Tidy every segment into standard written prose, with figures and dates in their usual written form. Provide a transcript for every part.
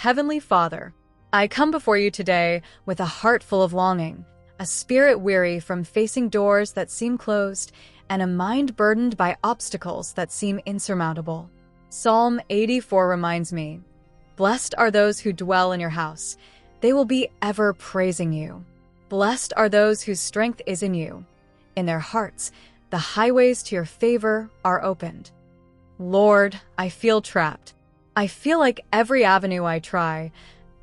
Heavenly Father, I come before you today with a heart full of longing, a spirit weary from facing doors that seem closed, and a mind burdened by obstacles that seem insurmountable. Psalm 84 reminds me, "Blessed are those who dwell in your house. They will be ever praising you. Blessed are those whose strength is in you. In their hearts, the highways to your favor are opened." Lord, I feel trapped. I feel like every avenue I try,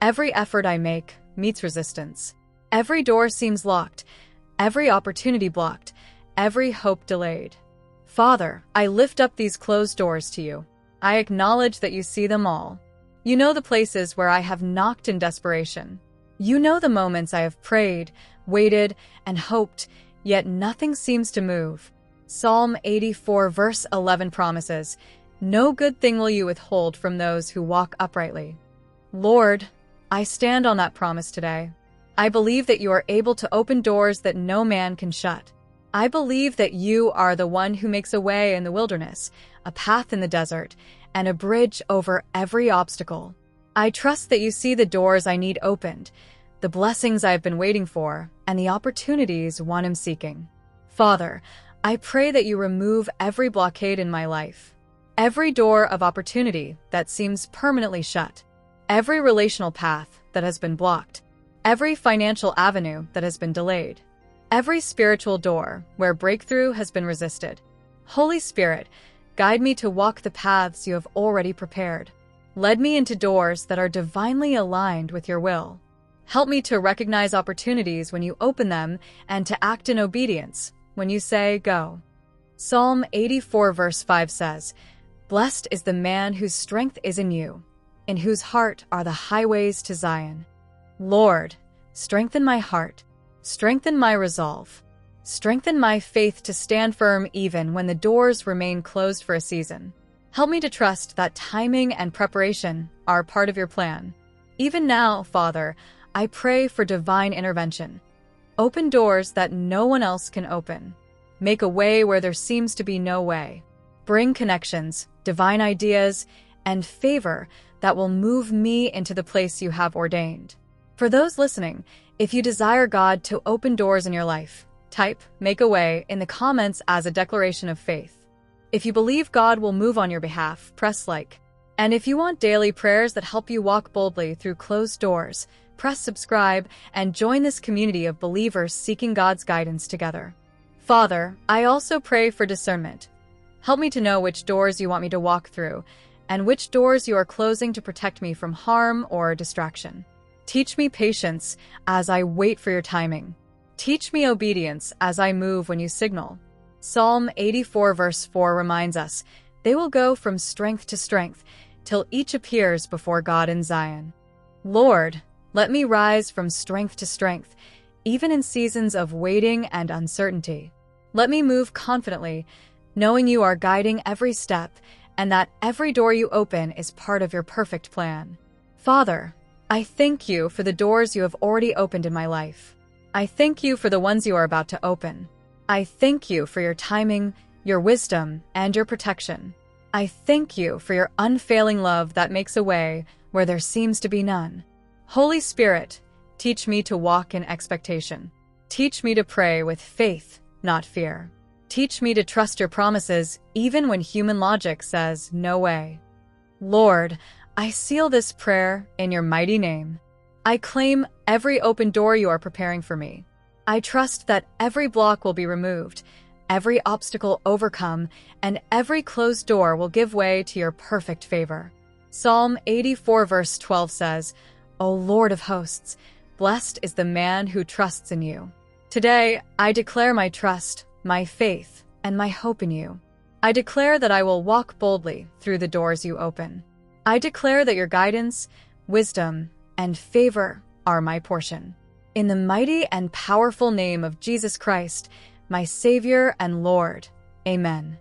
every effort I make, meets resistance. Every door seems locked, every opportunity blocked, every hope delayed. Father, I lift up these closed doors to you. I acknowledge that you see them all. You know the places where I have knocked in desperation. You know the moments I have prayed, waited, and hoped, yet nothing seems to move. Psalm 84 verse 11 promises, "No good thing will you withhold from those who walk uprightly." Lord, I stand on that promise today. I believe that you are able to open doors that no man can shut. I believe that you are the one who makes a way in the wilderness, a path in the desert, and a bridge over every obstacle. I trust that you see the doors I need opened, the blessings I have been waiting for, and the opportunities one am seeking. Father, I pray that you remove every blockade in my life, every door of opportunity that seems permanently shut, every relational path that has been blocked, every financial avenue that has been delayed, every spiritual door where breakthrough has been resisted. Holy Spirit, guide me to walk the paths you have already prepared. Lead me into doors that are divinely aligned with your will. Help me to recognize opportunities when you open them and to act in obedience when you say, "Go." Psalm 84 verse 5 says, "Blessed is the man whose strength is in you, in whose heart are the highways to Zion." Lord, strengthen my heart, strengthen my resolve, strengthen my faith to stand firm even when the doors remain closed for a season. Help me to trust that timing and preparation are part of your plan. Even now, Father, I pray for divine intervention. Open doors that no one else can open. Make a way where there seems to be no way. Bring connections, divine ideas, and favor that will move me into the place you have ordained. For those listening, if you desire God to open doors in your life, type "make a way" in the comments as a declaration of faith. If you believe God will move on your behalf, press like. And if you want daily prayers that help you walk boldly through closed doors, press subscribe and join this community of believers seeking God's guidance together. Father, I also pray for discernment. Help me to know which doors you want me to walk through and which doors you are closing to protect me from harm or distraction. Teach me patience as I wait for your timing. Teach me obedience as I move when you signal. Psalm 84 verse 4 reminds us, "They will go from strength to strength till each appears before God in Zion." Lord, let me rise from strength to strength, even in seasons of waiting and uncertainty. Let me move confidently, knowing you are guiding every step and that every door you open is part of your perfect plan. Father, I thank you for the doors you have already opened in my life. I thank you for the ones you are about to open. I thank you for your timing, your wisdom, and your protection. I thank you for your unfailing love that makes a way where there seems to be none. Holy Spirit, teach me to walk in expectation. Teach me to pray with faith, not fear. Teach me to trust your promises even when human logic says no way. Lord, I seal this prayer in your mighty name. I claim every open door you are preparing for me. I trust that every block will be removed, every obstacle overcome, and every closed door will give way to your perfect favor. Psalm 84 verse 12 says, "O Lord of hosts, blessed is the man who trusts in you." Today, I declare my trust, my faith, and my hope in you. I declare that I will walk boldly through the doors you open. I declare that your guidance, wisdom, and favor are my portion. In the mighty and powerful name of Jesus Christ, my Savior and Lord. Amen.